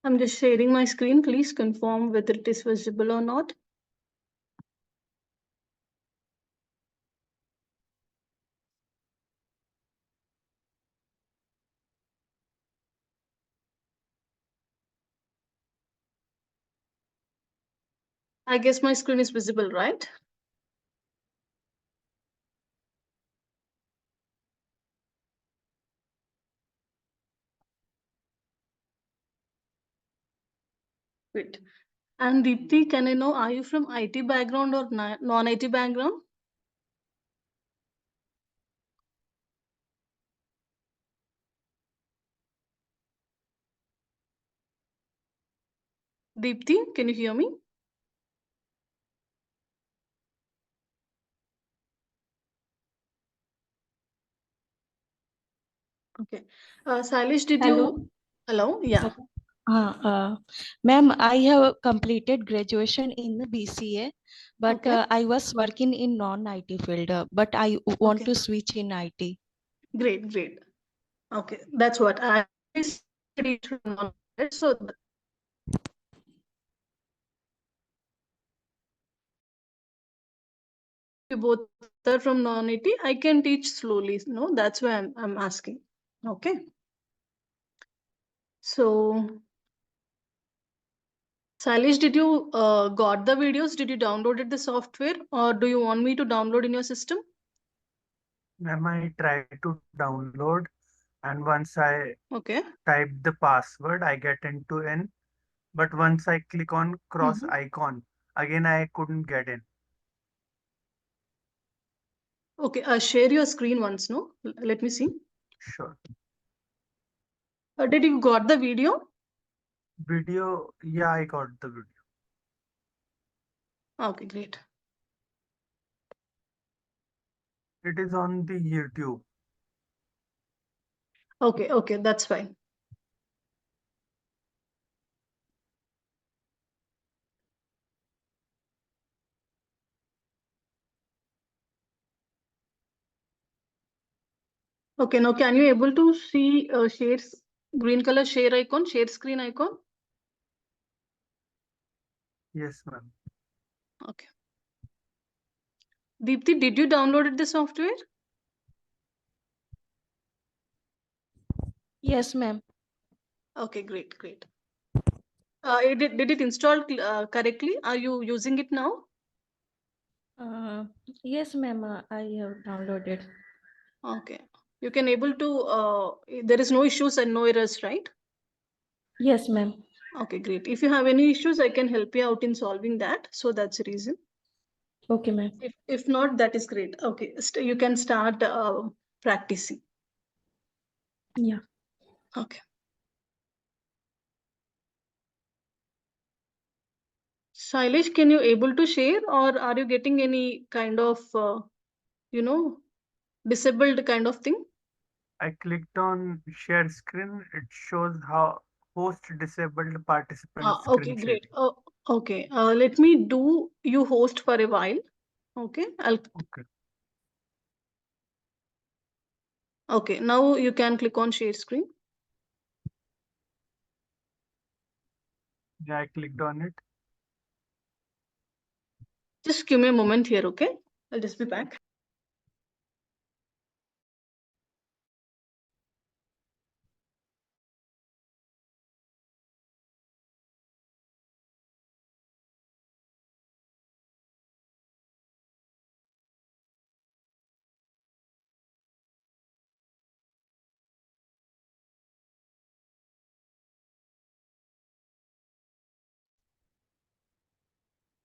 I'm just sharing my screen. Please confirm whether it is visible or not. I guess my screen is visible, right? Great. And Deepthi, can I know, are you from IT background or non-IT background? Deepthi, can you hear me? Okay. Salish, did you? Hello? Yeah. Ma'am, I have completed graduation in the BCA, but Okay. I was working in non-IT field, but I want to switch in IT. Great, great. Okay, that's what I studied from non-IT, so you both are from non-IT. I can teach slowly. No, that's why I'm asking. Okay. So, Salish, did you got the videos? Did you downloaded the software, or do you want me to download in your system? Ma'am, I tried to download, and once I Okay. type the password, I get into in. But once I click on cross icon, again I couldn't get in. Okay. Share your screen once. No, let me see. Sure. Did you got the video? Video, yeah, I got the video. Okay, great. It is on the YouTube. Okay, okay, that's fine. Okay, now can you able to see shares green color share icon, share screen icon? Yes, ma'am. Okay. Deepthi, did you download the software? Yes, ma'am. Okay, great, great. Did it install correctly? Are you using it now? Yes, ma'am. I have downloaded. Okay. You can able to, there is no issues and no errors, right? Yes, ma'am. Okay, great. If you have any issues, I can help you out in solving that. So that's the reason. Okay, ma'am. If not, that is great. Okay, you can start practicing. Yeah. Okay. Shailesh, can you able to share, or are you getting any kind of, you know, disabled kind of thing? I clicked on share screen. It shows how host disabled participant Okay, screen sharing. great. Okay. Let me do you host for a while. Okay. Okay. Okay. Now you can click on share screen. Yeah, I clicked on it. Just give me a moment here. Okay. I'll just be back.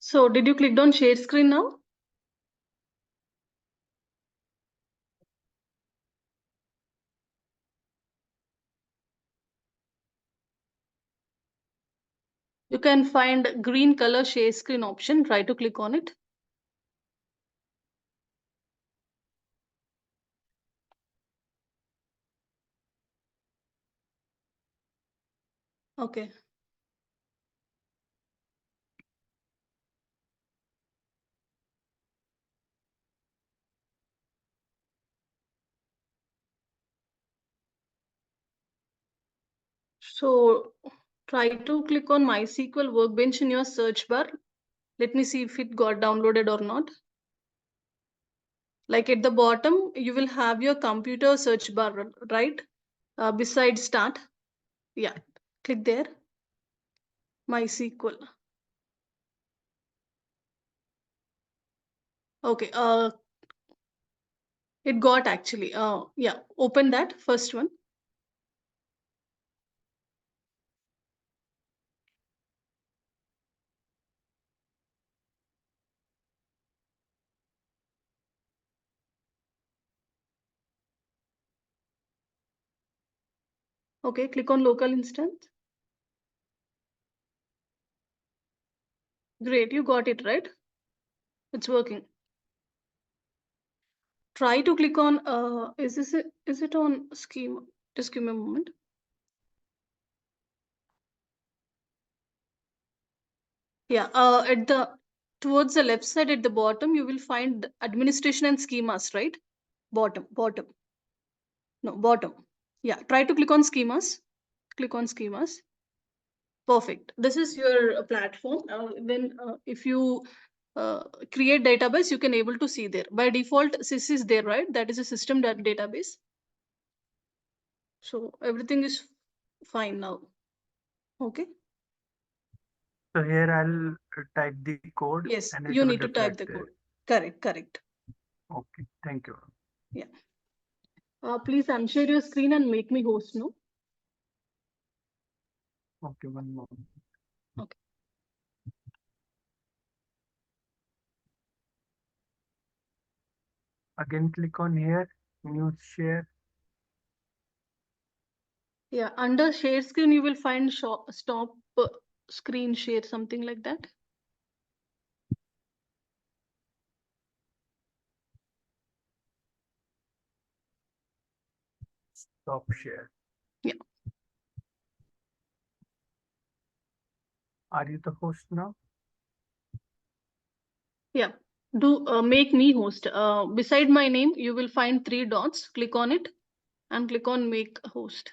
So did you click on share screen now? You can find green color share screen option. Try to click on it. Okay. So try to click on MySQL Workbench in your search bar. Let me see if it got downloaded or not. Like at the bottom, you will have your computer search bar, right? Beside start. Yeah, click there. MySQL. Okay, it got actually. Yeah, open that first one. Okay, click on local instance. Great, you got it right. It's working. Try to click on. Is it on schema? Just give me a moment. Yeah. At the towards the left side at the bottom, you will find administration and schemas, right? Bottom. No, bottom. Yeah. Try to click on schemas. Click on schemas. Perfect. This is your platform. Then if you create database, you can able to see there. By default, sys is there, right? That is a system database. So everything is fine now. Okay. So here I'll type the code Yes, and it you will need to type reflect the there. code. Correct. Okay, thank you. Yeah. Please unshare your screen and make me host, no? Okay, one more. Okay. Again, click on here, new share. Yeah, under share screen, you will find stop screen share, something like that. Stop share. Yeah. Are you the host now? Yeah. Do make me host. Beside my name, you will find 3 dots. Click on it and click on make host.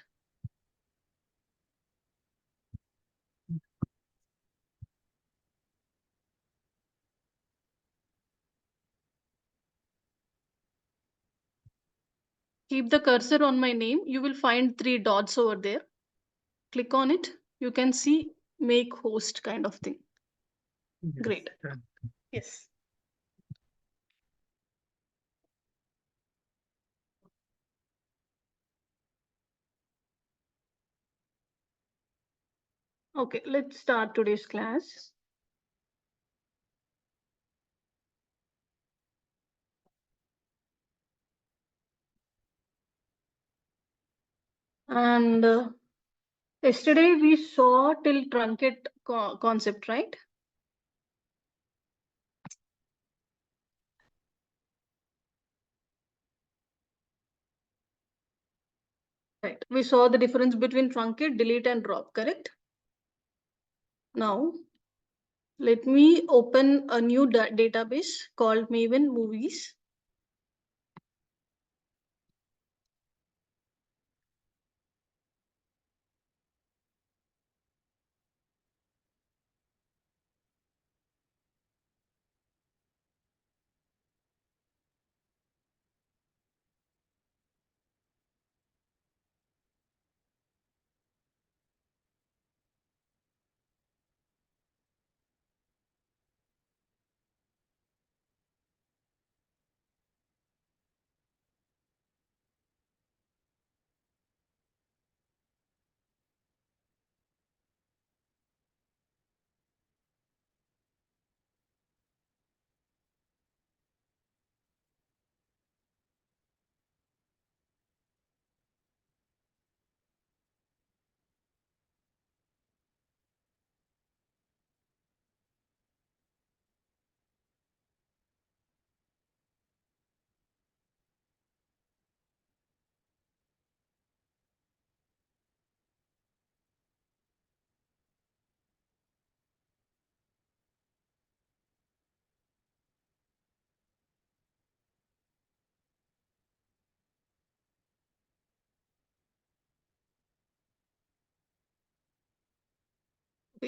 Keep the cursor on my name. You will find 3 dots over there. Click on it. You can see make host kind of thing. Yes, Great. done. Yes. Okay, let's start today's class. And yesterday we saw till truncate concept, right? Right. We saw the difference between truncate, delete, and drop, correct? Now, let me open a new database called Maven Movies.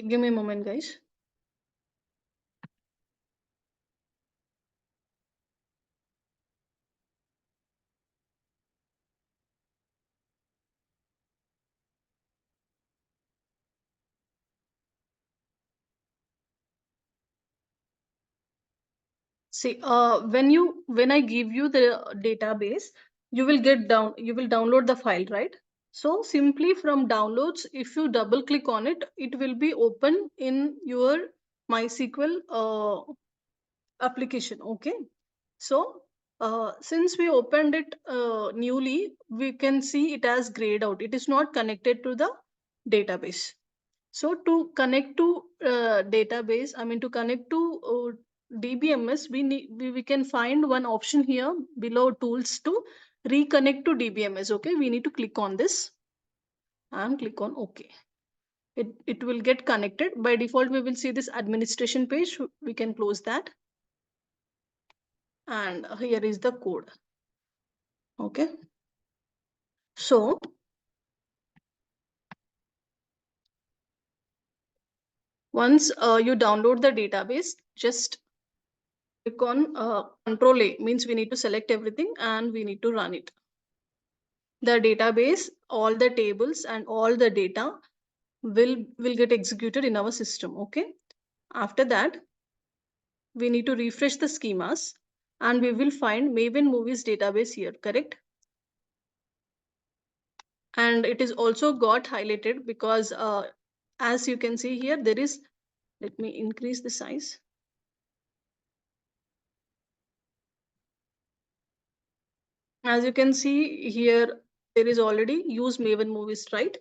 Give me a moment, guys. See, when I give you the database, you will download the file, right? So simply from downloads, if you double click on it, it will be open in your MySQL application. Okay. So since we opened it newly, we can see it as grayed out. It is not connected to the database. So to connect to database, I mean to connect to DBMS, we can find one option here below tools to reconnect to DBMS. Okay, we need to click on this and click on OK. It will get connected. By default, we will see this administration page. We can close that. And here is the code. Okay. So once you download the database, just click on Control A, means we need to select everything and we need to run it. The database, all the tables and all the data will get executed in our system. Okay. After that, we need to refresh the schemas and we will find Maven Movies database here, correct? And it is also got highlighted because as you can see here, there is, let me increase the size. As you can see here, there is already use Maven Movies, right?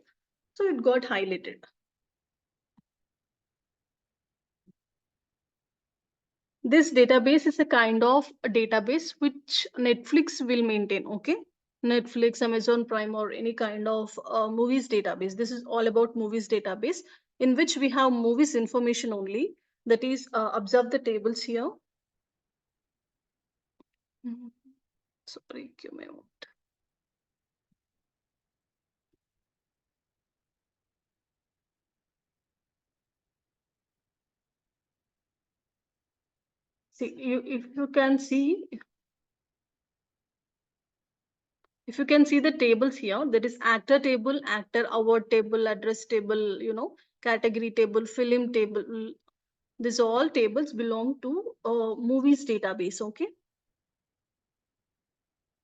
So it got highlighted. This database is a kind of a database which Netflix will maintain. Okay. Netflix, Amazon Prime, or any kind of movies database. This is all about movies database in which we have movies information only. That is, observe the tables here. Sorry, give me a moment. See, if you can see, if you can see the tables here, there is actor table, actor award table, address table, category table, film table. These all tables belong to movies database. Okay.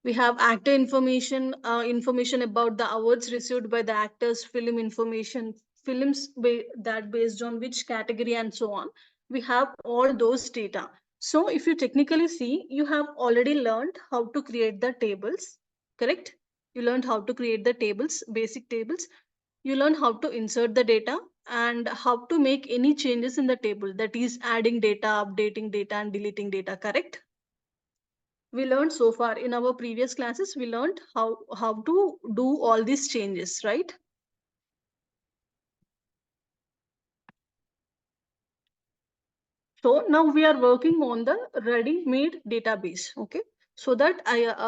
We have actor information, information about the awards received by the actors, film information, that based on which category and so on. We have all those data. So if you technically see, you have already learned how to create the tables, correct? You learned how to create the tables, basic tables. You learn how to insert the data and how to make any changes in the table, that is adding data, updating data and deleting data, correct? We learned so far in our previous classes, we learned how to do all these changes, right? So now we are working on the ready-made database. Okay. So that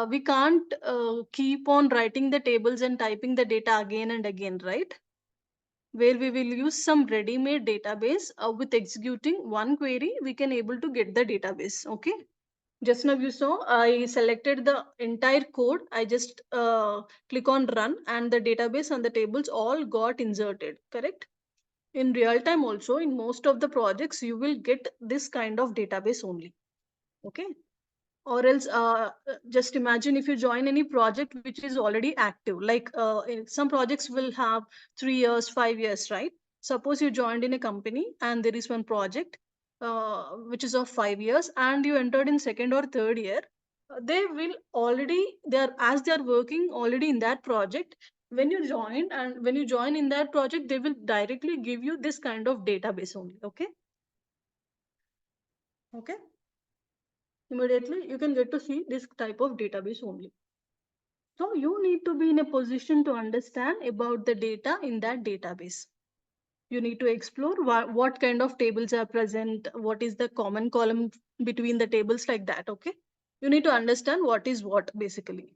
we can't keep on writing the tables and typing the data again and again, right? Where we will use some ready-made database with executing one query, we can able to get the database. Okay. Just now you saw, I selected the entire code. I just click on run and the database and the tables all got inserted, correct? In real time also, in most of the projects, you will get this kind of database only. Okay. Or else just imagine if you join any project which is already active, like some projects will have 3 years, 5 years, right? Suppose you joined in a company and there is one project which is of 5 years and you entered in second or third year, they will already, they are working already in that project. When you join and when you join in that project, they will directly give you this kind of database only. Okay. Okay. Immediately you can get to see this type of database only. So you need to be in a position to understand about the data in that database. You need to explore what kind of tables are present, what is the common column between the tables, like that. Okay. You need to understand what is what basically.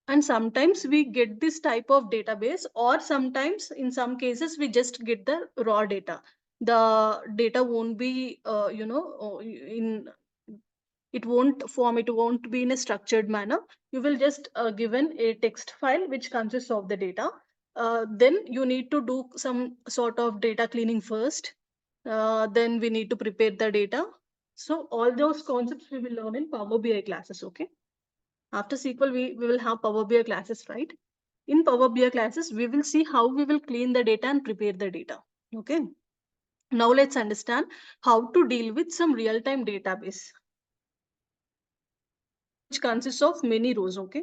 And sometimes we get this type of database, or sometimes in some cases we just get the raw data. The data won't be, in it won't be in a structured manner. You will just given a text file which consists of the data. Then you need to do some sort of data cleaning first. Then we need to prepare the data. So all those concepts we will learn in Power BI classes. Okay. After SQL, we will have Power BI classes, right? In Power BI classes, we will see how we will clean the data and prepare the data. Okay. Now let's understand how to deal with some real-time database, which consists of many rows. Okay.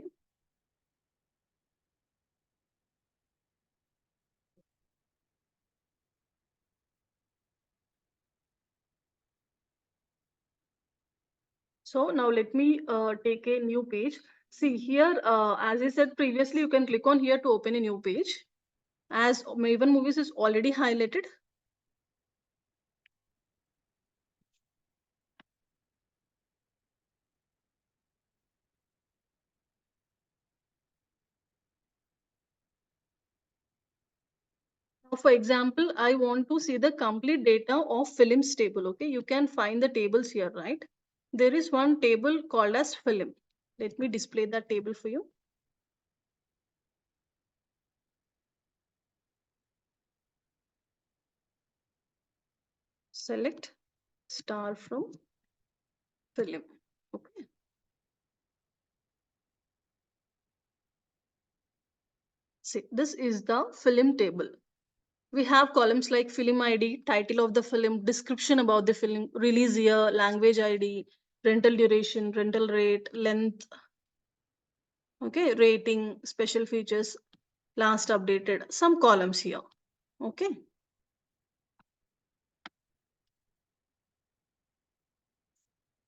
So now let me take a new page. See here, as I said previously, you can click on here to open a new page. As Maven Movies is already highlighted, for example, I want to see the complete data of films table. Okay, you can find the tables here, right? There is one table called as film. Let me display that table for you. Select star from film. Okay. See, this is the film table. We have columns like film ID, title of the film, description about the film, release year, language ID, rental duration, rental rate, length, okay, rating, special features, last updated, some columns here. Okay.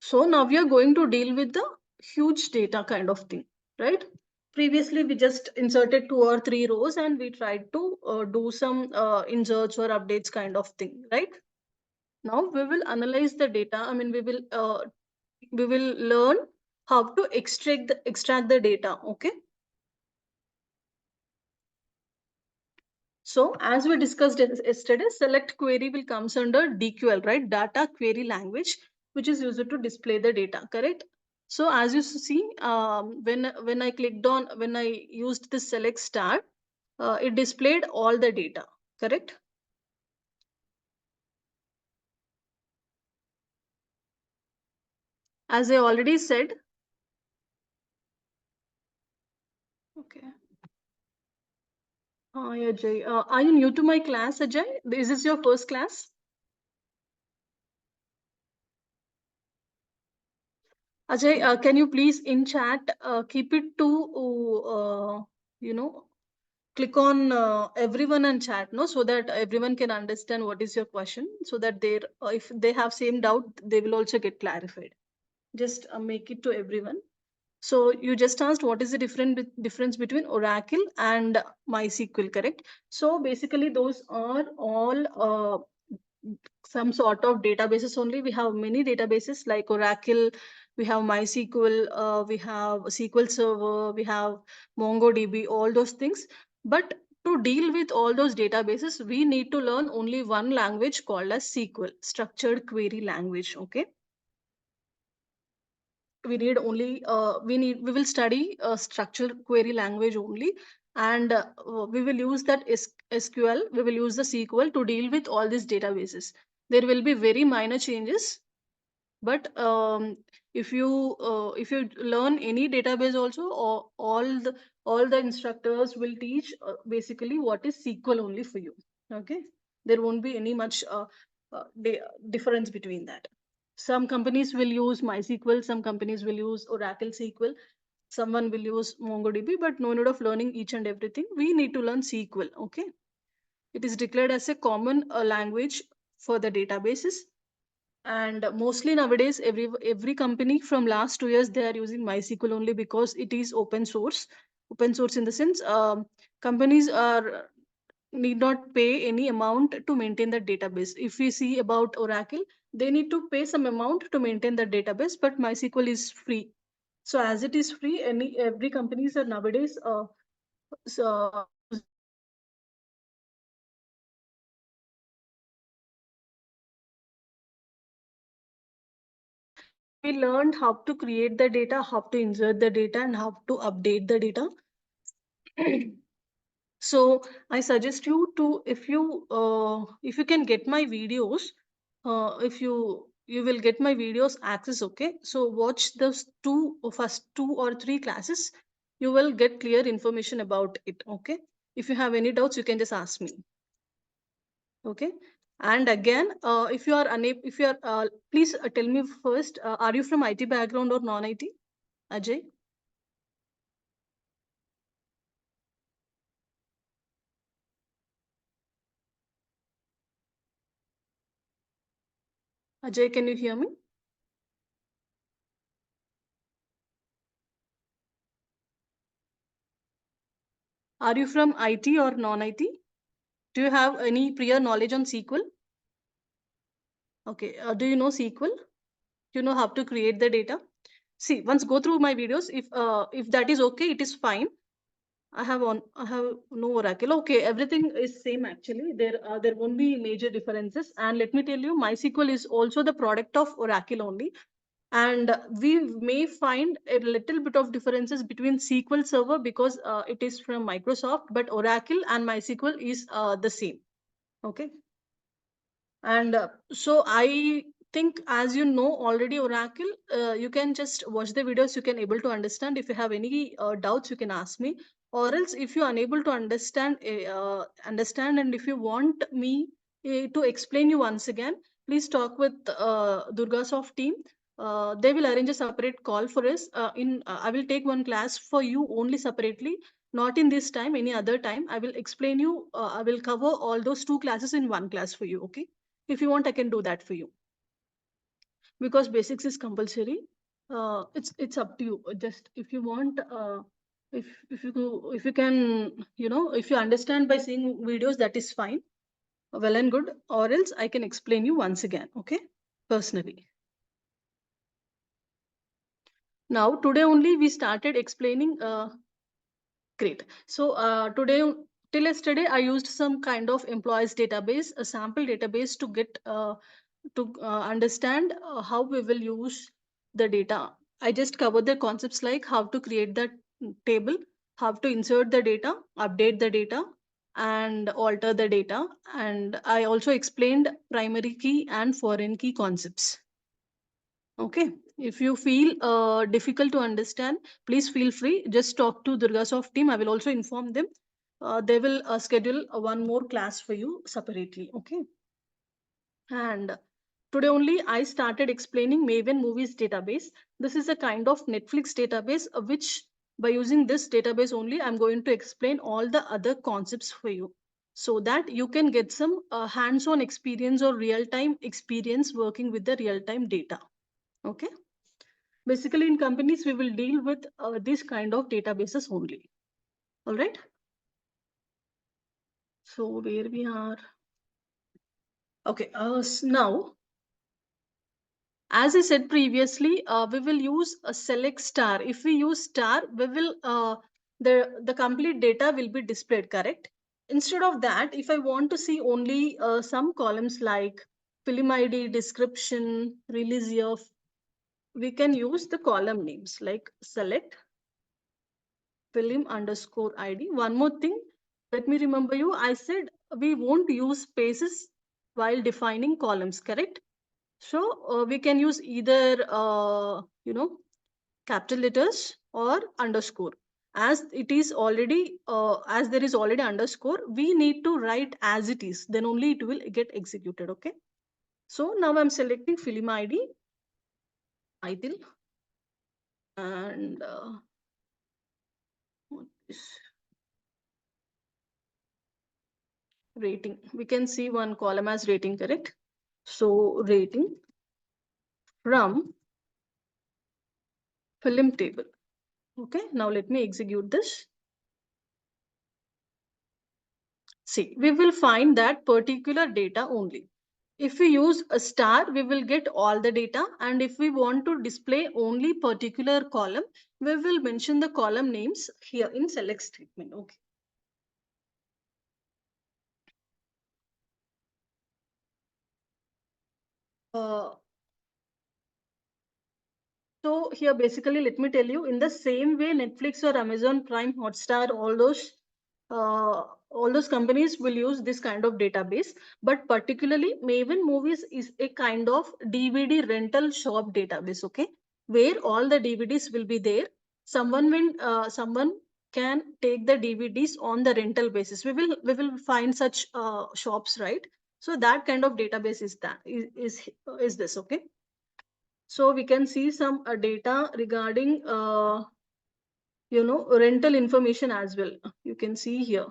So now we are going to deal with the huge data kind of thing, right? Previously, we just inserted 2 or 3 rows and we tried to do some inserts or updates kind of thing, right? Now we will analyze the data. I mean, we will learn how to extract the data. Okay. So as we discussed yesterday, select query will comes under DQL, right? Data query language, which is used to display the data, correct? So as you see, when I used the select star, it displayed all the data, correct? As I already said, okay. Ajay, are you new to my class, Ajay? Is this your first class? Ajay, can you please in chat keep it to you know click on everyone and chat, no, so that everyone can understand what is your question, so that they if they have same doubt, they will also get clarified. Just make it to everyone. So you just asked what is the difference between Oracle and MySQL, correct? So basically, those are all some sort of databases only. We have many databases like Oracle, we have MySQL, we have SQL Server, we have MongoDB, all those things. But to deal with all those databases, we need to learn only one language called as SQL, Structured Query Language. Okay. We need only we will study structured query language only, and we will use that SQL, we will use the SQL to deal with all these databases. There will be very minor changes, but if you learn any database also, or all the instructors will teach basically what is SQL only for you. Okay. There won't be any much difference between that. Some companies will use MySQL, some companies will use Oracle SQL, someone will use MongoDB, but no need of learning each and everything. We need to learn SQL. Okay. It is declared as a common language for the databases. And mostly nowadays, every company from last 2 years, they are using MySQL only because it is open source. Open source in the sense, companies are need not pay any amount to maintain the database. If we see about Oracle, they need to pay some amount to maintain the database, but MySQL is free. So as it is free, every companies are nowadays so we learned how to create the data, how to insert the data, and how to update the data. So I suggest you to, if you can get my videos, if you will get my videos access, okay? So watch those first 2 or 3 classes. You will get clear information about it, okay? If you have any doubts, you can just ask me, okay? And again, if you are unable, if you are, please tell me first, are you from IT background or non-IT, Ajay? Ajay, can you hear me? Are you from IT or non-IT? Do you have any prior knowledge on SQL? Okay. Do you know SQL? You know how to create the data? See, once go through my videos. If that is okay, it is fine. I have no Oracle. Okay, everything is same actually. There won't be major differences. And let me tell you, MySQL is also the product of Oracle only. And we may find a little bit of differences between SQL Server because it is from Microsoft, but Oracle and MySQL is the same. Okay. And so I think, as you know already Oracle, you can just watch the videos. You can able to understand. If you have any doubts, you can ask me. Or else, if you are unable to understand, and if you want me to explain you once again, please talk with DURGASOFT team. They will arrange a separate call for us. I will take one class for you only separately. Not in this time, any other time. I will explain you. I will cover all those 2 classes in one class for you. Okay. If you want, I can do that for you. Because basics is compulsory. It's up to you. Just if you want, if you can, if you understand by seeing videos, that is fine. Well and good. Or else I can explain you once again. Okay, personally. Now today only we started explaining. Great. So till yesterday, I used some kind of employees database, a sample database to get to understand how we will use the data. I just covered the concepts like how to create the table, how to insert the data, update the data, and alter the data. And I also explained primary key and foreign key concepts. Okay. If you feel difficult to understand, please feel free. Just talk to DurgaSoft team. I will also inform them. They will schedule one more class for you separately. Okay. And today only I started explaining Maven Movies database. This is a kind of Netflix database, which by using this database only, I'm going to explain all the other concepts for you so that you can get some hands-on experience or real-time experience working with the real-time data. Okay. Basically, in companies, we will deal with this kind of databases only. All right. So where we are. Okay. Now, as I said previously, we will use a select star. If we use star, we will the complete data will be displayed, correct? Instead of that, if I want to see only some columns like film ID, description, release year, we can use the column names like select film underscore ID. One more thing, let me remember you. I said we won't use spaces while defining columns, correct? So we can use either, capital letters or underscore. As it is already, as there is already underscore, we need to write as it is. Then only it will get executed. Okay. So now I'm selecting film ID, title, and what is rating. We can see one column as rating, correct? So rating from film table. Okay, now let me execute this. See, we will find that particular data only. If we use a star, we will get all the data. And if we want to display only particular column, we will mention the column names here in select statement. Okay. So here basically, let me tell you, in the same way Netflix or Amazon Prime, Hotstar, all those companies will use this kind of database. But particularly Maven Movies is a kind of DVD rental shop database, okay, where all the DVDs will be there. Someone can take the DVDs on the rental basis. We will find such shops, right? So that kind of database is this, okay? So we can see some data regarding, rental information as well. You can see here,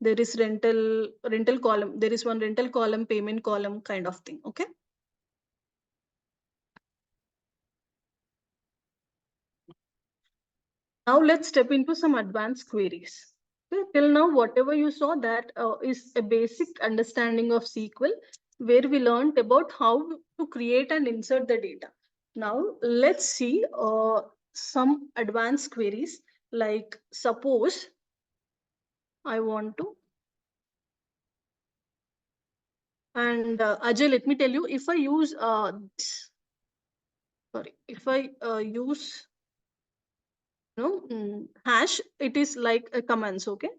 there is rental column. There is one rental column, payment column kind of thing. Okay. Now let's step into some advanced queries. Okay, till now, whatever you saw, that is a basic understanding of SQL, where we learned about how to create and insert the data. Now let's see some advanced queries. Like suppose I want to, and Ajay, let me tell you, if I use if I use hash, it is like a comments. Okay.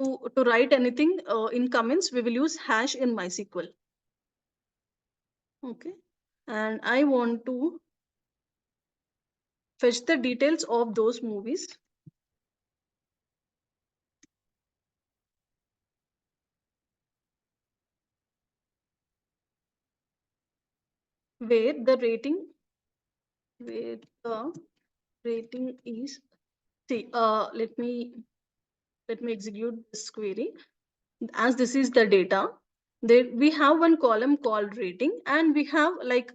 To write anything in comments, we will use hash in MySQL. Okay. And I want to fetch the details of those movies. Where the rating is, see, let me execute this query. As this is the data, there we have one column called rating, and we have like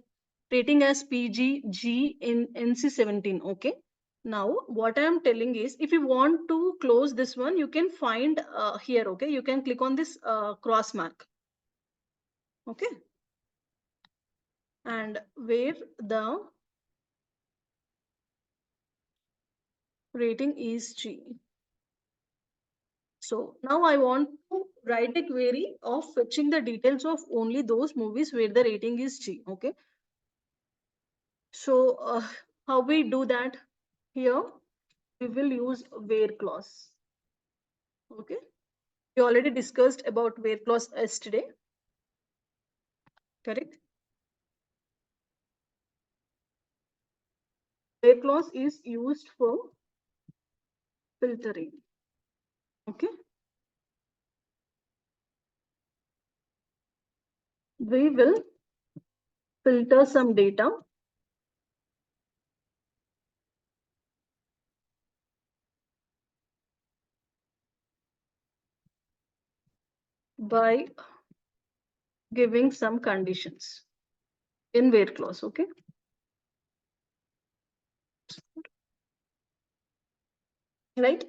rating as PGG in NC17. Okay. Now what I am telling is, if you want to close this one, you can find here. Okay. You can click on this cross mark. Okay. And where the rating is G. So now I want to write a query of fetching the details of only those movies where the rating is G. Okay. So how we do that? Here we will use where clause. Okay. We already discussed about where clause yesterday. Correct. Where clause is used for filtering. Okay. We will filter some data by giving some conditions in where clause. Okay. Right.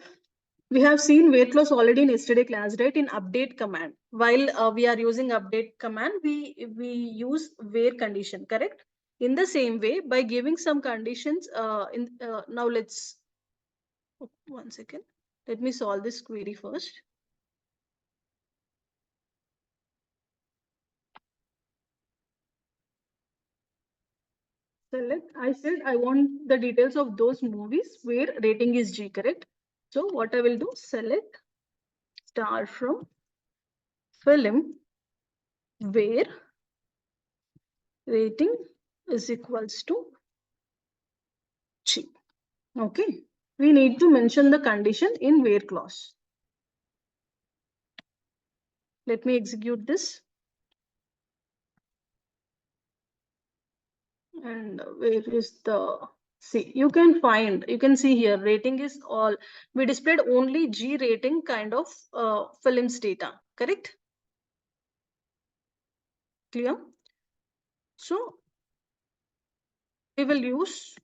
We have seen where clause already in yesterday class, right? In update command. While we are using update command, we use where condition, correct? In the same way, by giving some conditions, now let's, 1 second. Let me solve this query first. Select, I said I want the details of those movies where rating is G, correct? So what I will do, select star from film where rating is equals to G. Okay. We need to mention the condition in where clause. Let me execute this. And where is the, see, you can see here, rating is all, we displayed only G rating kind of films data, correct? Clear? So we will use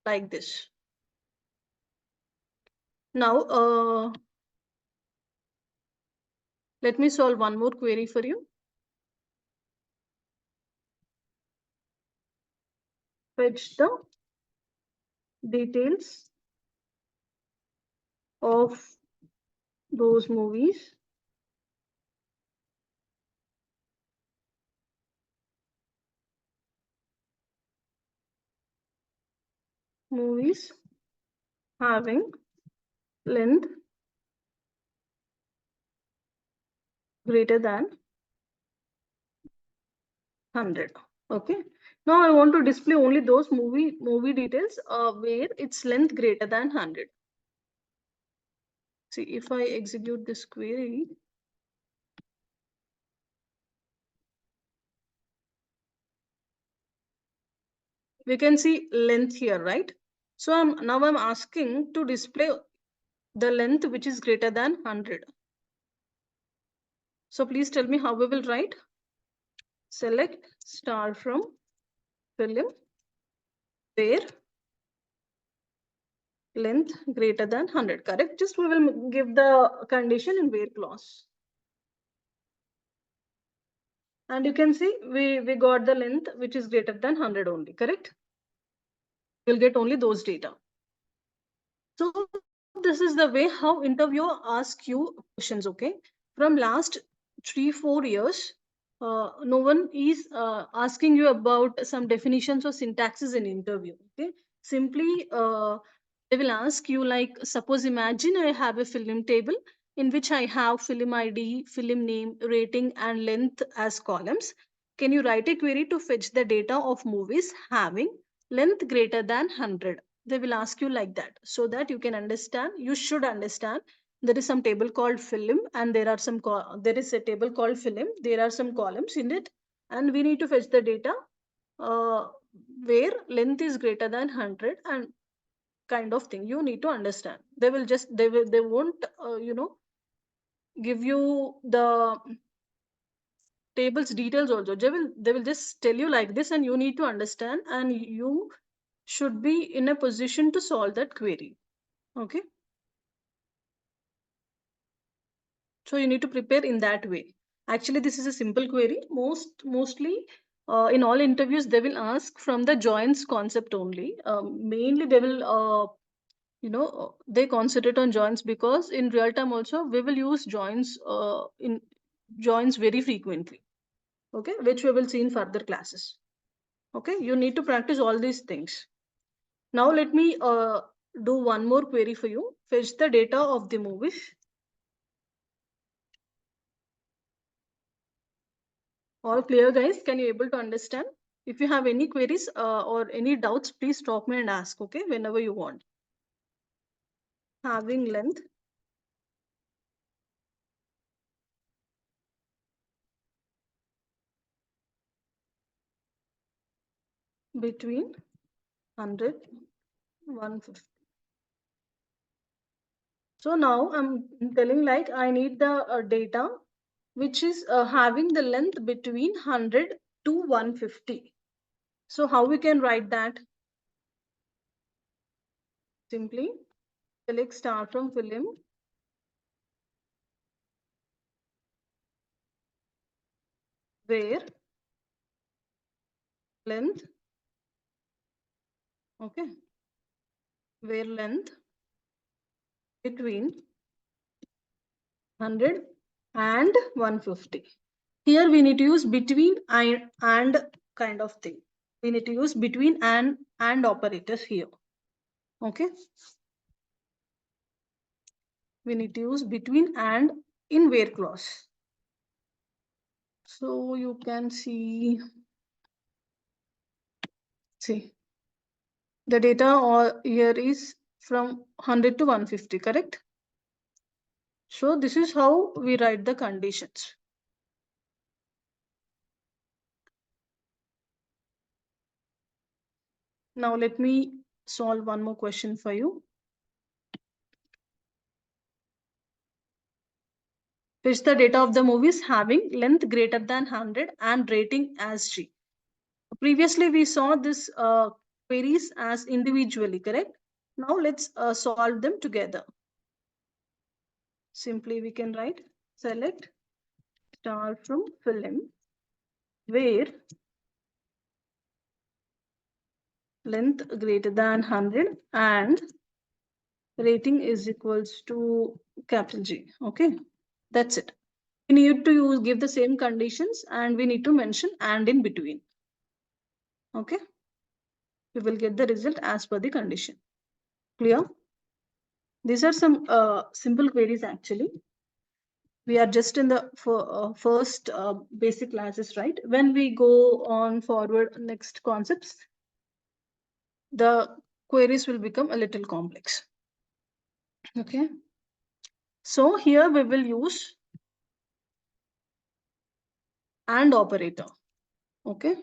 like this. Now, let me solve one more query for you. fetch the details of those movies having length greater than 100. Okay. Now I want to display only those movie details where its length greater than 100. See, if I execute this query, we can see length here, right? So I'm asking to display the length which is greater than 100. So please tell me how we will write. Select star from film where length greater than 100, correct? Just we will give the condition in where clause. And you can see we got the length which is greater than 100 only, correct? We'll get only those data. So this is the way how interviewer asks you questions, okay? From last 3-4 years, no one is asking you about some definitions or syntaxes in interview, okay? Simply, they will ask you like, suppose imagine I have a film table in which I have film ID, film name, rating, and length as columns. Can you write a query to fetch the data of movies having length greater than 100? They will ask you like that so that you can understand. You should understand there is some table called film and there are some there is a table called film. There are some columns in it and we need to fetch the data uh, where length is greater than 100 and kind of thing you need to understand. They won't give you the tables details also. They will just tell you like this and you need to understand and you should be in a position to solve that query. Okay. So you need to prepare in that way. Actually, this is a simple query. Mostly in all interviews, they will ask from the joins concept only. Mainly they will, they concentrate on joins because in real time also, we will use joins very frequently. Okay, which we will see in further classes. Okay, you need to practice all these things. Now let me do one more query for you. Fetch the data of the movies. All clear, guys? Can you able to understand? If you have any queries or any doubts, please stop me and ask, okay, whenever you want. Having length between 100 150. So now I'm telling like I need the data which is having the length between 100 to 150. So how we can write that? Simply select star from film where length, okay, where length between 100 and 150. Here we need to use between and kind of thing. We need to use between and operators here. Okay. We need to use between and in where clause. So you can see the data here is from 100 to 150, correct? So this is how we write the conditions. Now let me solve one more question for you. Fetch the data of the movies having length greater than 100 and rating as G. Previously, we saw this queries as individually, correct? Now let's solve them together. Simply we can write select star from film where length greater than 100 and rating is equals to capital G. Okay, that's it. We need to give the same conditions and we need to mention and in between. Okay, we will get the result as per the condition. Clear? These are some simple queries actually. We are just in the first basic classes, right? When we go on forward next concepts, the queries will become a little complex. Okay. So here we will use AND operator. Okay.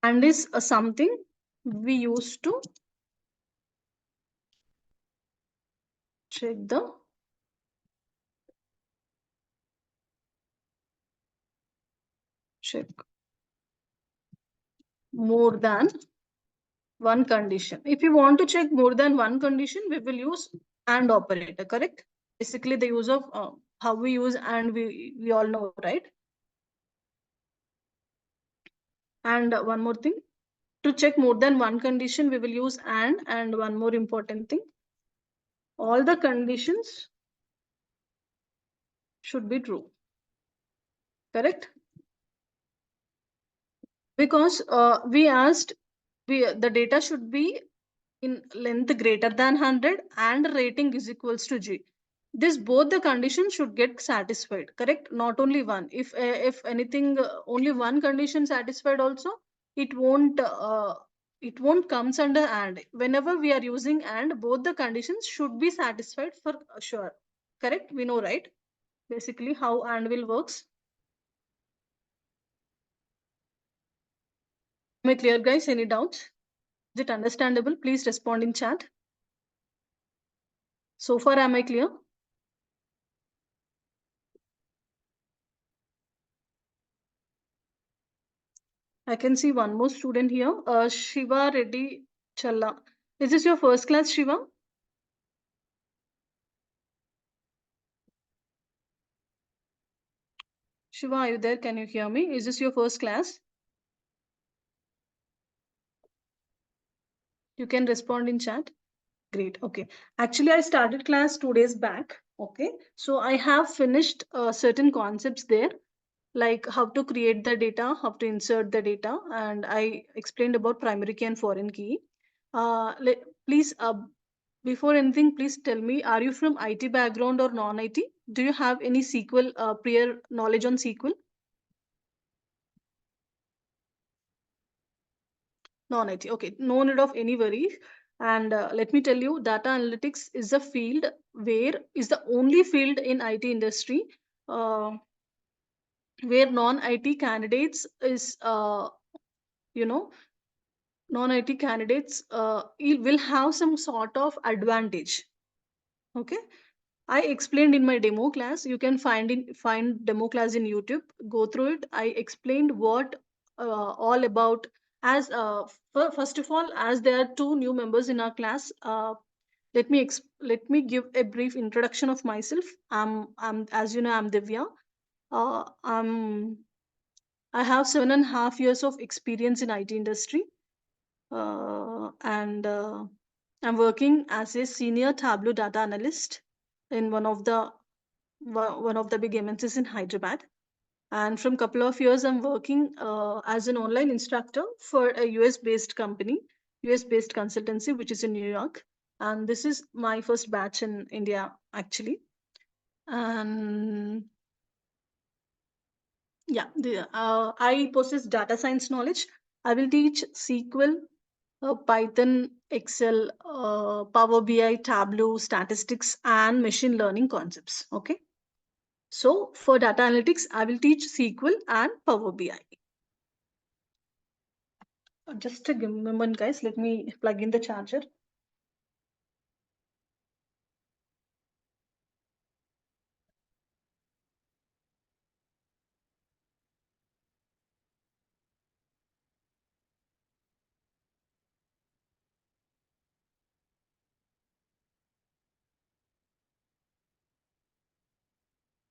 And is something we use to check more than one condition. If you want to check more than one condition, we will use AND operator, correct? Basically the use of how we use AND we all know, right? And one more thing, to check more than one condition, we will use and one more important thing, all the conditions should be true, correct? Because we asked, the data should be in length greater than 100 and rating is equals to G. This both the conditions should get satisfied, correct? Not only one. If anything, only one condition satisfied also, it won't comes under and. Whenever we are using and, both the conditions should be satisfied for sure, correct? We know, right? Basically how and will works. Am I clear, guys? Any doubts? Is it understandable? Please respond in chat. So far, am I clear? I can see one more student here. Shiva Reddy Challa. Is this your first class, Shiva? Shiva, are you there? Can you hear me? Is this your first class? You can respond in chat. Great. Okay. Actually, I started class 2 days back. Okay. So I have finished certain concepts there, like how to create the data, how to insert the data, and I explained about primary key and foreign key. Please, before anything, please tell me, are you from IT background or non-IT? Do you have any SQL, prior knowledge on SQL? Non-IT. Okay, no need of any worries. And let me tell you, data analytics is a field is the only field in IT industry uh, where non-IT candidates is, you know, non-IT candidates will have some sort of advantage. Okay. I explained in my demo class. You can find demo class in YouTube. Go through it. I explained what all about as first of all, as there are two new members in our class. Let me give a brief introduction of myself. I'm as you know, I'm Divya. Uh, I'm I have 7.5 years of experience in IT industry, and I'm working as a senior Tableau data analyst in one of the big MNCs in Hyderabad. And from couple of years, I'm working as an online instructor for a US-based company, US-based consultancy, which is in New York. And this is my first batch in India, actually. And yeah, I possess data science knowledge. I will teach SQL, Python, Excel, Power BI, Tableau, statistics, and machine learning concepts. Okay. So for data analytics, I will teach SQL and Power BI. Just a moment, guys. Let me plug in the charger.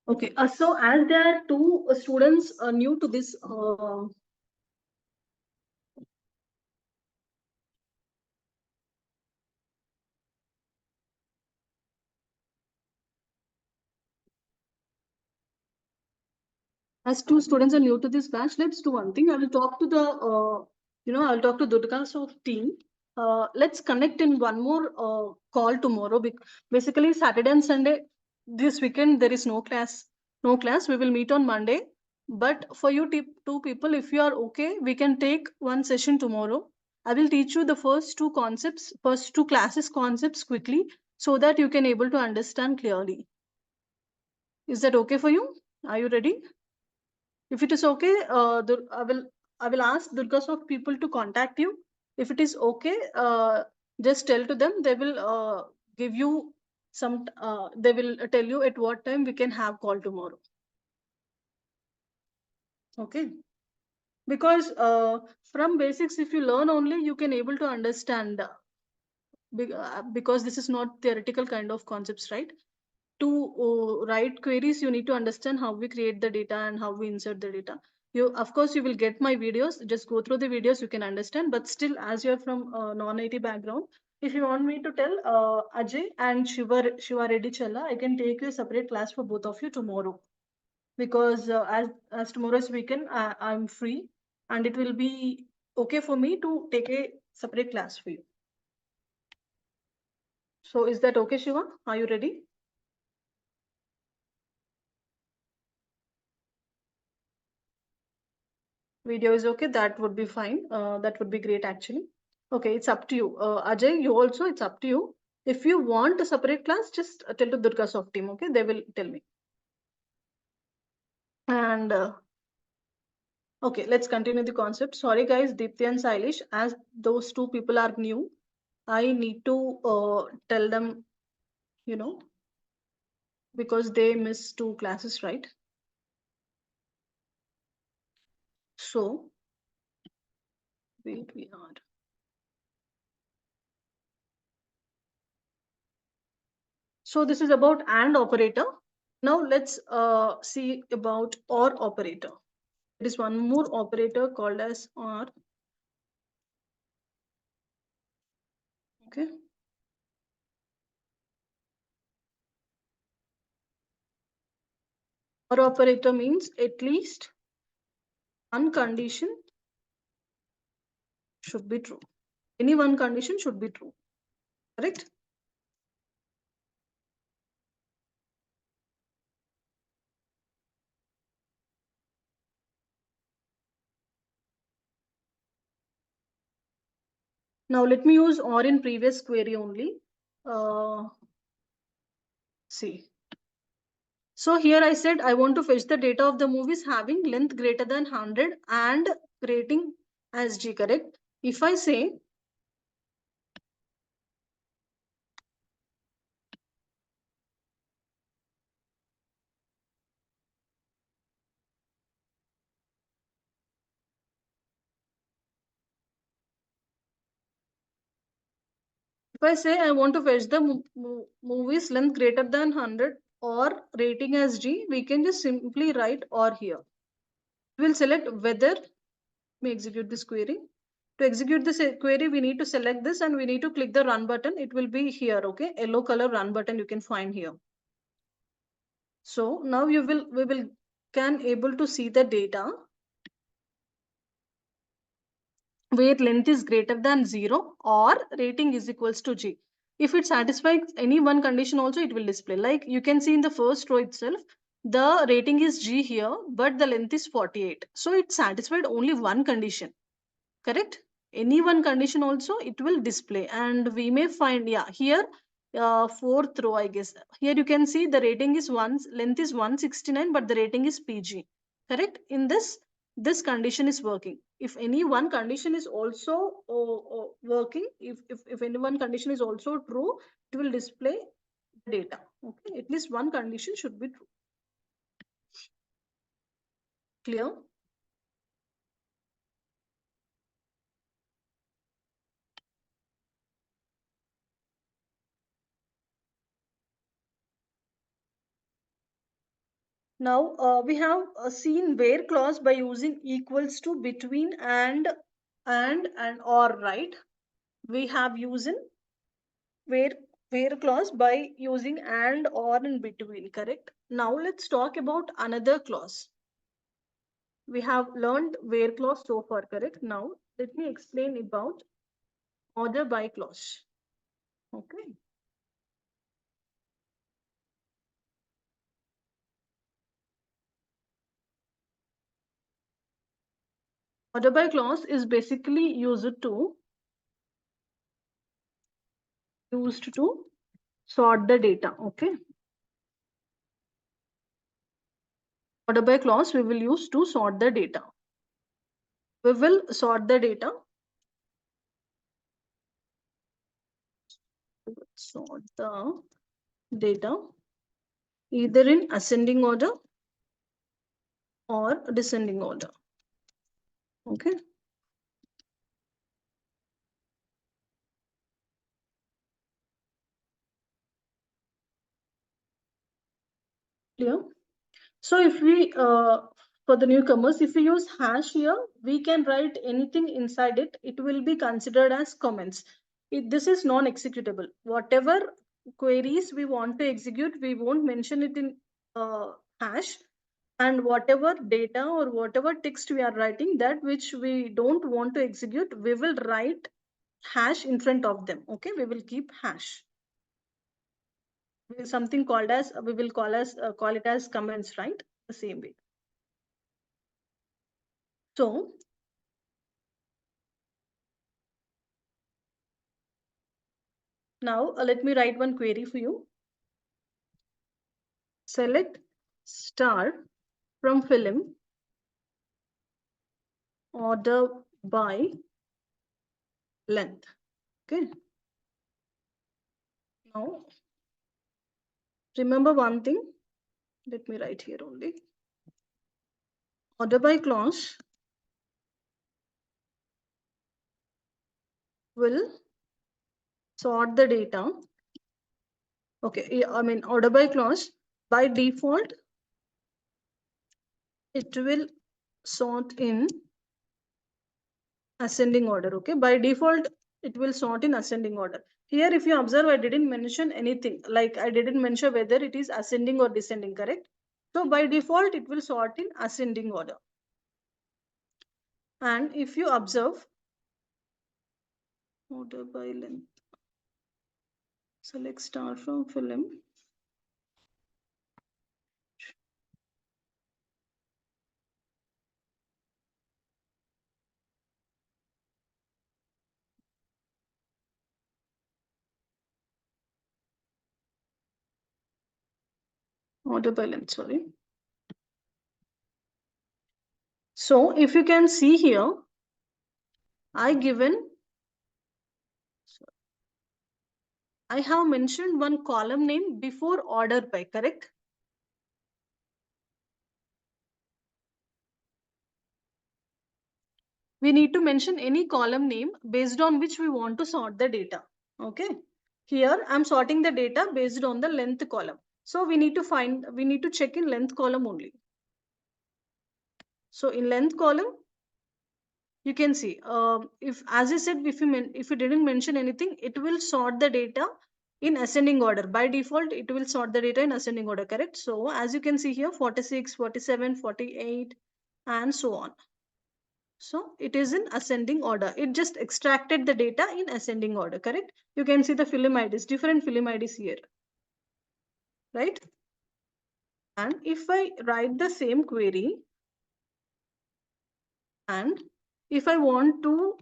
Okay, so as there are two students new to this as two students are new to this batch, let's do one thing. I will talk to the, I'll talk to DURGASOFT team. Let's connect in one more call tomorrow. Basically, Saturday and Sunday, this weekend, there is no class. No class. We will meet on Monday. But for you two people, if you are okay, we can take one session tomorrow. I will teach you the first two classes concepts quickly so that you can able to understand clearly. Is that okay for you? Are you ready? If it is okay, I will ask Durgasoft people to contact you. If it is okay, just tell to them. They will give you some. They will tell you at what time we can have call tomorrow. Okay. Because from basics, if you learn only, you can able to understand. Because this is not theoretical kind of concepts, right? To write queries, you need to understand how we create the data and how we insert the data. You, of course, you will get my videos. Just go through the videos, you can understand. But still, as you're from non-IT background, if you want me to tell Ajay and Shiva Reddy Chella, I can take you a separate class for both of you tomorrow. Because as tomorrow's weekend, I'm free, and it will be okay for me to take a separate class for you. So is that okay, Shiva? Are you ready? Video is okay, that would be fine. That would be great actually. Okay, it's up to you. Ajay, you also, it's up to you. If you want a separate class, just tell to Durgasoft team, okay? They will tell me. And okay, let's continue the concept. Sorry guys, Deepthi and Sailesh, as those two people are new, I need to tell them, you know, because they missed two classes, right? So wait, we are. So this is about AND operator. Now let's see about OR operator. There is one more operator called as OR. Okay. OR operator means at least one condition should be true. Any one condition should be true. Correct? Now let me use OR in previous query only. See. So here I said I want to fetch the data of the movies having length greater than 100 and rating as G, correct? If I say I want to fetch the movie's length greater than 100 or rating as G, we can just simply write or here. We'll select whether we execute this query. To execute this query, we need to select this and we need to click the run button. It will be here, okay? Yellow color run button you can find here. So now we will can able to see the data where length is greater than 0 or rating is equals to G. If it satisfies any one condition also, it will display. Like you can see in the first row itself, the rating is G here, but the length is 48. So it satisfied only one condition, correct? Any one condition also, it will display. And we may find, yeah, here, fourth row, I guess. Here you can see the rating is length is 169, but the rating is PG, correct? In this condition is working. If any one condition is also working, if any one condition is also true, it will display the data. Okay, at least one condition should be true. Clear? Now we have seen where clause by using equals to, between, and or, right? We have used where clause by using and, or, and between, correct? Now let's talk about another clause. We have learned where clause so far, correct? Now let me explain about order by clause. Okay. Order by clause is basically used to sort the data. Okay. Order by clause we will use to sort the data. We will sort the data. Sort the data either in ascending order or descending order. Okay. Clear? So if we, for the newcomers, if we use hash here, we can write anything inside it. It will be considered as comments. This is non-executable. Whatever queries we want to execute, we won't mention it in hash. And whatever data or whatever text we are writing, that which we don't want to execute, we will write hash in front of them. Okay, we will keep hash. Something called as, we will call it as comments, right? The same way. So now let me write one query for you. Select star from film, order by length. Okay. Now remember one thing. Let me write here only. Order by clause will sort the data. Okay, I mean order by clause by default it will sort in ascending order. Okay, by default it will sort in ascending order. Here if you observe, I didn't mention anything, like I didn't mention whether it is ascending or descending, correct? So by default it will sort in ascending order. And if you observe, order by length, select star from film, order by length, sorry. So if you can see here, I have mentioned one column name before order by, correct? We need to mention any column name based on which we want to sort the data. Okay. Here I'm sorting the data based on the length column. So we need to check in length column only. So in length column, you can see, if, as I said, if you didn't mention anything, it will sort the data in ascending order. By default, it will sort the data in ascending order, correct? So as you can see here, 46, 47, 48, and so on. So it is in ascending order. It just extracted the data in ascending order, correct? You can see the film IDs, different film IDs here, right? And if I write the same query, and if I want to,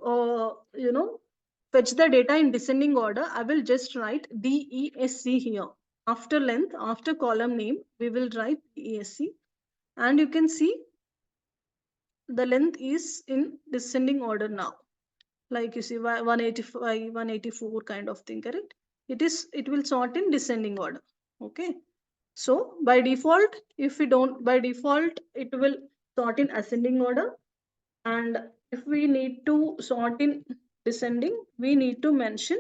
fetch the data in descending order, I will just write DESC here. After length, after column name, we will write DESC. And you can see the length is in descending order now. Like you see 185, 184 kind of thing, correct? It will sort in descending order. Okay. So by default, by default, it will sort in ascending order. And if we need to sort in descending, we need to mention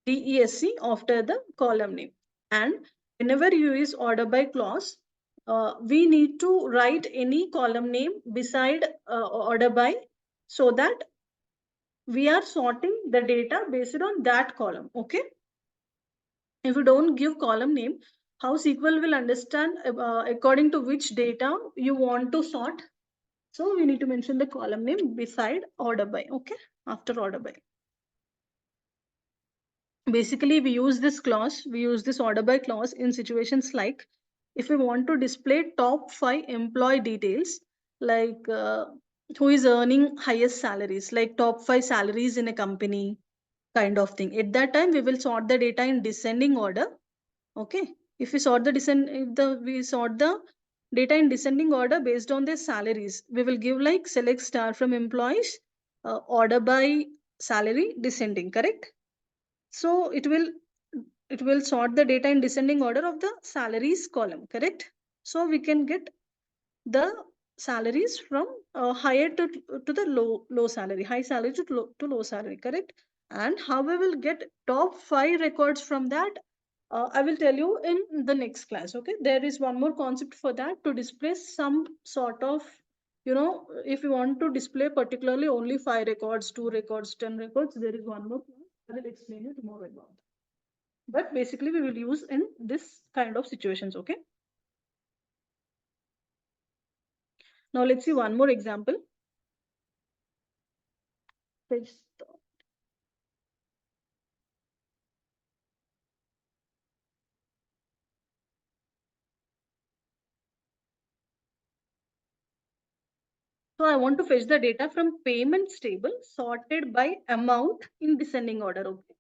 DESC after the column name. And whenever you use order by clause, we need to write any column name beside order by, so that we are sorting the data based on that column. Okay. If you don't give column name, how SQL will understand according to which data you want to sort? So we need to mention the column name beside order by. Okay. After order by. Basically, we use this order by clause in situations like if we want to display top 5 employee details, like who is earning highest salaries, like top 5 salaries in a company, kind of thing. At that time, we will sort the data in descending order. Okay. If we sort the data in descending order based on their salaries, we will give like select star from employees, order by salary descending, correct? So it will sort the data in descending order of the salaries column, correct? So we can get the salaries from higher to the low salary, high salary to low salary, correct? And how we will get top 5 records from that, I will tell you in the next class. Okay, there is one more concept for that, to display some sort of, if you want to display particularly only 5 records, 2 records, 10 records, there is one more class. I will explain you tomorrow about that. But basically we will use in this kind of situations. Okay, now let's see one more example. So I want to fetch the data from payments table sorted by amount in descending order. Okay,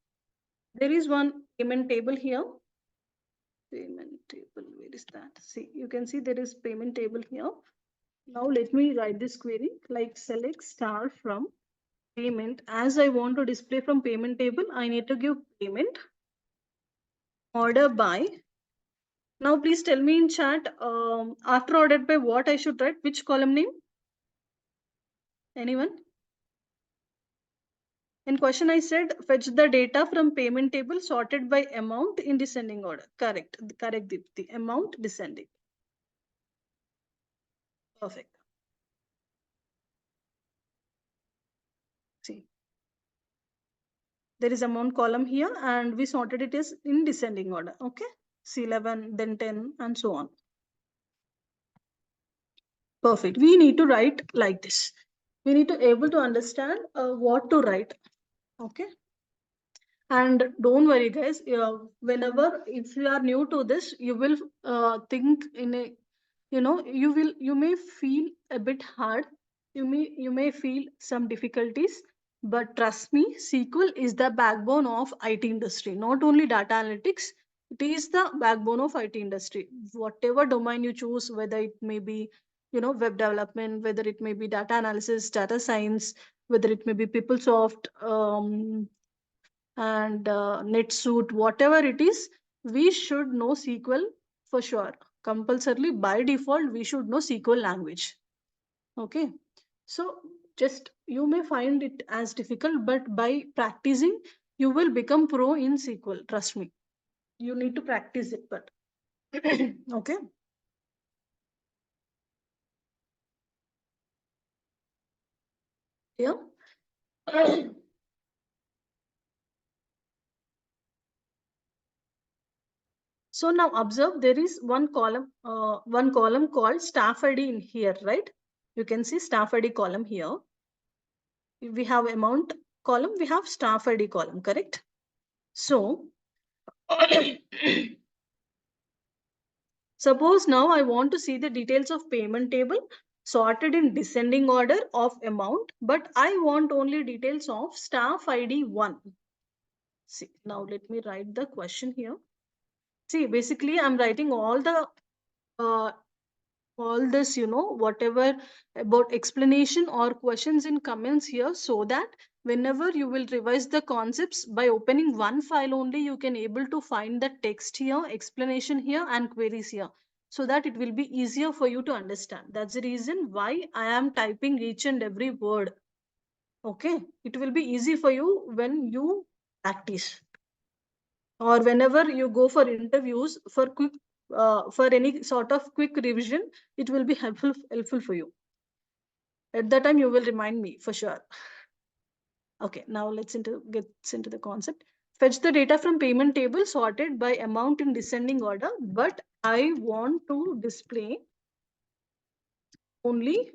there is one payment table here. Payment table, where is that? See, you can see there is payment table here. Now let me write this query like select star from payment. As I want to display from payment table, I need to give payment order by. Now please tell me in chat, after ordered by what I should write, which column name? Anyone? In question, I said fetch the data from payment table sorted by amount in descending order. Correct. Correct, Dipti. Amount descending. Perfect. See, there is amount column here, and we sorted it as in descending order. Okay. C11, then 10, and so on. Perfect. We need to write like this. We need to able to understand what to write. Okay. And don't worry, guys. Whenever, if you are new to this, you will think in a, you may feel a bit hard. You may feel some difficulties, but trust me, SQL is the backbone of IT industry. Not only data analytics, it is the backbone of IT industry. Whatever domain you choose, whether it may be, web development, whether it may be data analysis, data science, whether it may be PeopleSoft, and NetSuite, whatever it is, we should know SQL for sure. Compulsorily, by default, we should know SQL language. Okay. So just, you may find it as difficult, but by practicing, you will become pro in SQL. Trust me. You need to practice it, but okay. Yeah. So now observe, there is one column called staff ID in here, right? You can see staff ID column here. We have amount column, we have staff ID column, correct? So suppose now I want to see the details of payment table sorted in descending order of amount, but I want only details of staff ID 1. See, now let me write the question here. See, basically I'm writing all this, whatever about explanation or questions in comments here, so that whenever you will revise the concepts, by opening one file only, you can able to find the text here, explanation here, and queries here, so that it will be easier for you to understand. That's the reason why I am typing each and every word. Okay, it will be easy for you when you practice, or whenever you go for interviews for quick for any sort of quick revision, it will be helpful for you. At that time, you will remind me for sure. Okay, now let's get into the concept. Fetch the data from payment table sorted by amount in descending order, but I want to display only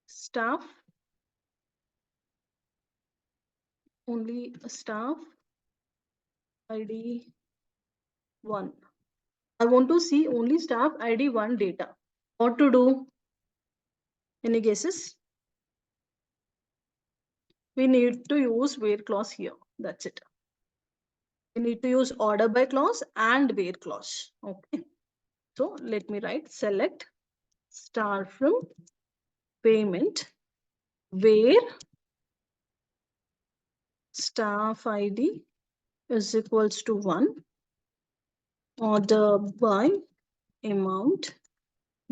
staff ID 1. I want to see only staff ID 1 data. What to do? Any guesses? We need to use where clause here. That's it. We need to use order by clause and where clause. Okay. So let me write select star from payment where staff ID is equals to 1, order by amount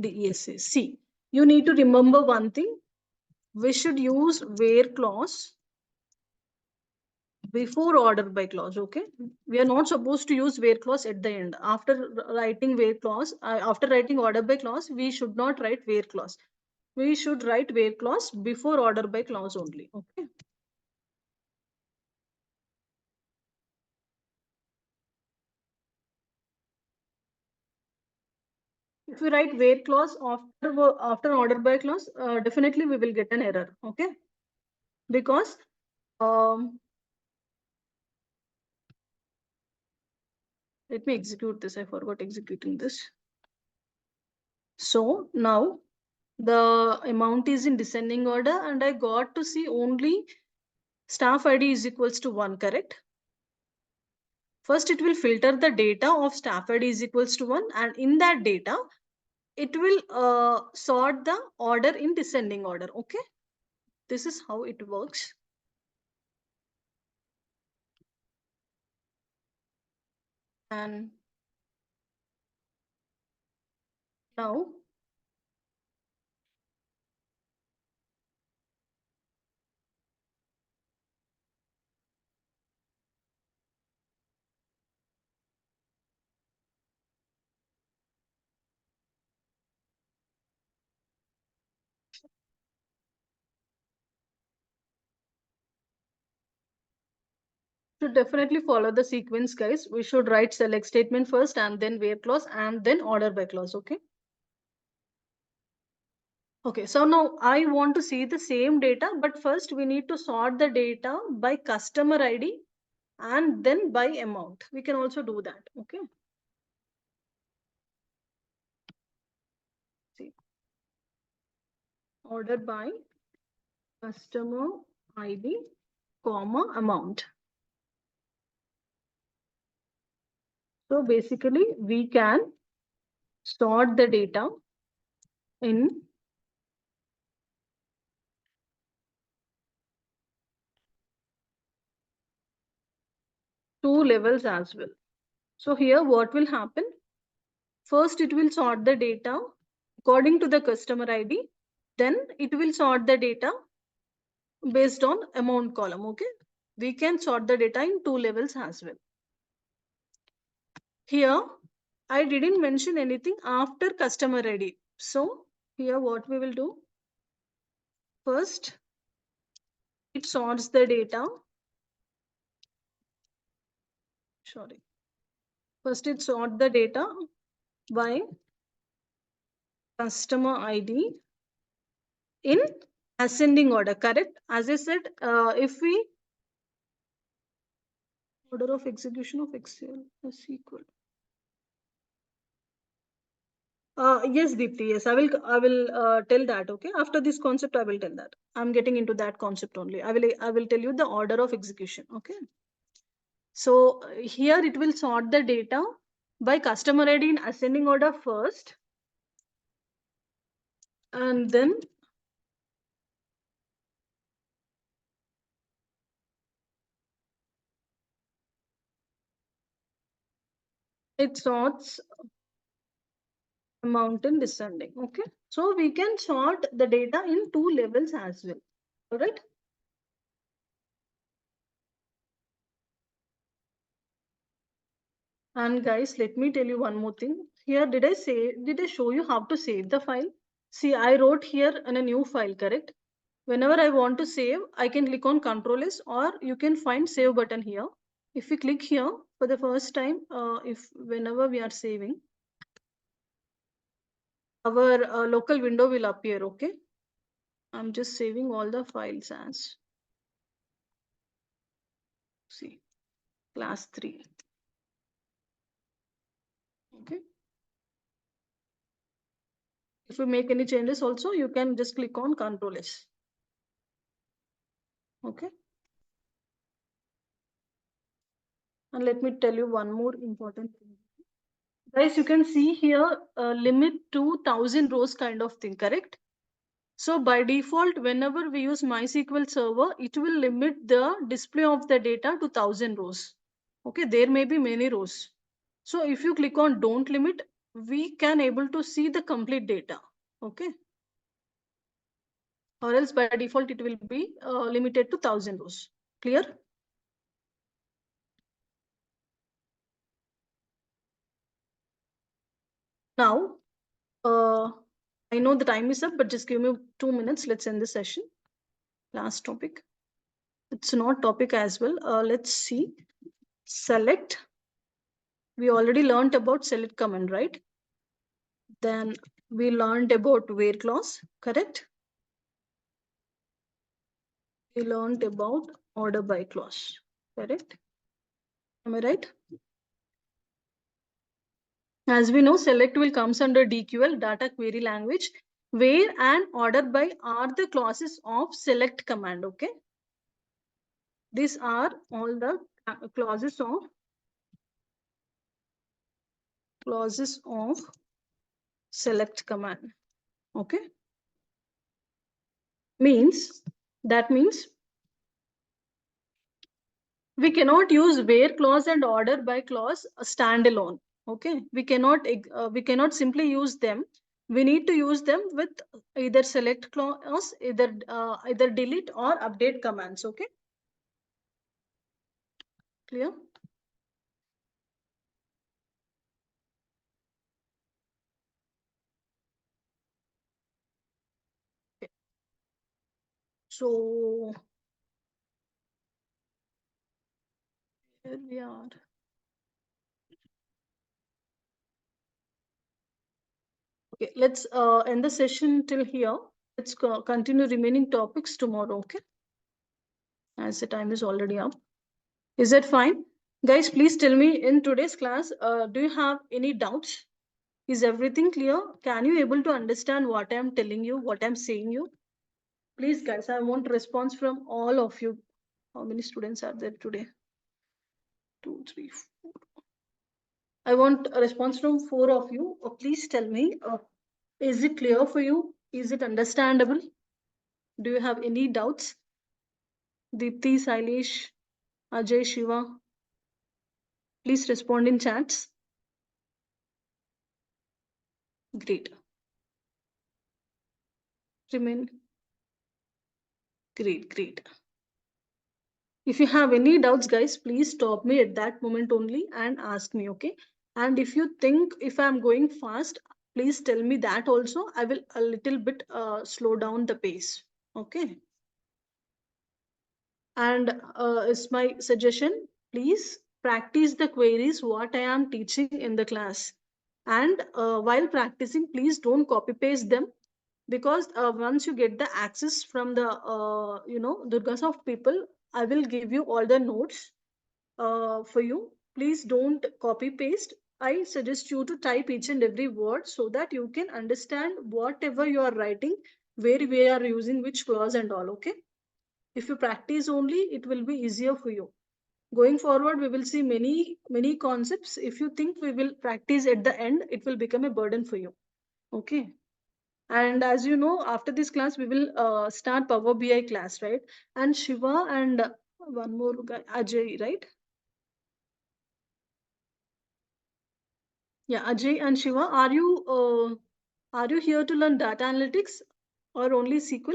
DESA. See, you need to remember one thing. We should use where clause before order by clause. Okay, we are not supposed to use where clause at the end. After writing where clause, after writing order by clause, we should not write where clause. We should write where clause before order by clause only. Okay. If we write where clause after order by clause, definitely we will get an error. Okay, because let me execute this. I forgot executing this. So now the amount is in descending order and I got to see only staff ID is equals to 1, correct? First, it will filter the data of staff ID is equals to 1, and in that data, it will sort the order in descending order. Okay, this is how it works. And now should definitely follow the sequence, guys. We should write select statement first and then where clause and then order by clause. Okay. Okay, so now I want to see the same data, but first we need to sort the data by customer ID and then by amount. We can also do that. Okay. See, order by customer ID, comma, amount. So basically we can sort the data in two levels as well. So here what will happen? First, it will sort the data according to the customer ID. Then it will sort the data based on amount column. Okay. We can sort the data in two levels as well. Here, I didn't mention anything after customer ID. So here what we will do? First, it sorts the data. Sorry. First, it sorts the data by customer ID in ascending order, correct? As I said, if we order of execution of Excel is equal. Yes, Deepti. Yes, I will tell that. Okay. After this concept, I will tell that. I'm getting into that concept only. I will tell you the order of execution. Okay. So here it will sort the data by customer ID in ascending order first, and then it sorts amount in descending. Okay. So we can sort the data in two levels as well. All right. And guys, let me tell you one more thing. Here, did I show you how to save the file? See, I wrote here in a new file, correct? Whenever I want to save, I can click on Ctrl S, or you can find save button here. If we click here for the first time, if whenever we are saving, our local window will appear, okay? I'm just saving all the files as, see, class 3. Okay. If you make any changes also, you can just click on Ctrl S. Okay. And let me tell you one more important thing. Guys, you can see here limit to 1000 rows kind of thing, correct? So by default, whenever we use MySQL server, it will limit the display of the data to 1000 rows. Okay, there may be many rows. So if you click on don't limit, we can able to see the complete data. Okay. Or else by default, it will be limited to 1000 rows. Clear? Now, I know the time is up, but just give me 2 minutes. Let's end the session. Last topic. It's not topic as well. Let's see. Select. We already learned about select command, right? Then we learned about where clause, correct? We learned about order by clause, correct? Am I right? As we know, select will comes under DQL, data query language, where and order by are the clauses of select command, okay? These are all the clauses of select command, okay? That means we cannot use where clause and order by clause standalone. Okay, we cannot simply use them. We need to use them with either select clause, either delete or update commands. Okay, clear? Okay. So here we are. Okay, let's end the session till here. Let's continue remaining topics tomorrow. Okay, as the time is already up. Is that fine? Guys, please tell me in today's class, do you have any doubts? Is everything clear? Can you able to understand what I'm telling you, what I'm saying you? Please, guys, I want response from all of you. How many students are there today? 2, 3, 4. I want a response from 4 of you. Please tell me, is it clear for you? Is it understandable? Do you have any doubts? Deepti, Sailesh, Ajay, Shiva, please respond in chats. Great. Remain. Great. If you have any doubts, guys, please stop me at that moment only and ask me, okay? And if you think if I'm going fast, please tell me that also. I will a little bit slow down the pace, okay? And is my suggestion, please practice the queries what I am teaching in the class. And while practicing, please don't copy paste them, because once you get the access from the Durgasoft people, I will give you all the notes for you. Please don't copy paste. I suggest you to type each and every word so that you can understand whatever you are writing, where we are using which clause and all. Okay, if you practice only, it will be easier for you. Going forward, we will see many concepts. If you think we will practice at the end, it will become a burden for you. Okay. And as you know, after this class, we will start Power BI class, right? And Shiva and one more guy, Ajay, right? Yeah, Ajay and Shiva, are you here to learn data analytics or only SQL?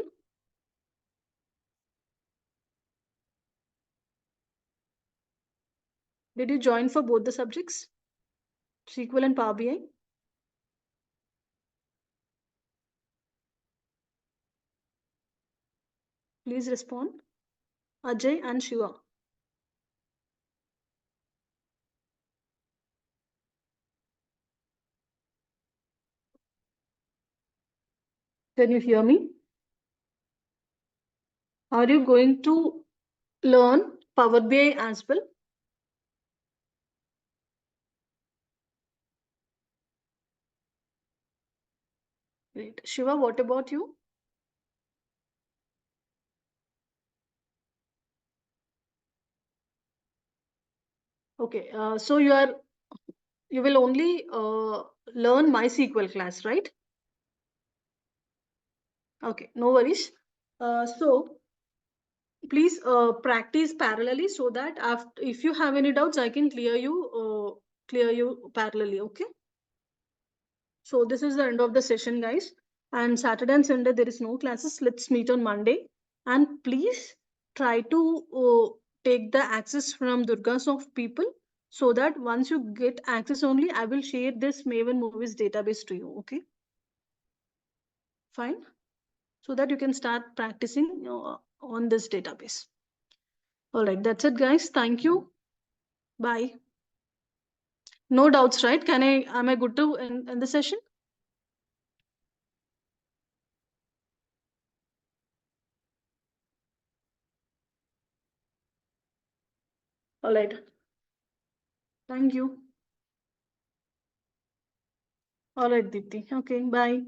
Did you join for both the subjects? SQL and Power BI. Please respond. Ajay and Shiva. Can you hear me? Are you going to learn Power BI as well? Great. Shiva, what about you? Okay, so you will only learn MySQL class, right? Okay, no worries. So please practice parallelly so that after, if you have any doubts, I can clear you parallelly. Okay. So this is the end of the session, guys. And Saturday and Sunday there is no classes. Let's meet on Monday. And please try to take the access from DurgaSoft people so that once you get access only, I will share this Maven Movies database to you. Okay. Fine. So that you can start practicing on this database. All right, that's it, guys. Thank you. Bye. No doubts, right? Am I good to end the session? All right. Thank you. All right, Dipti. Okay, bye.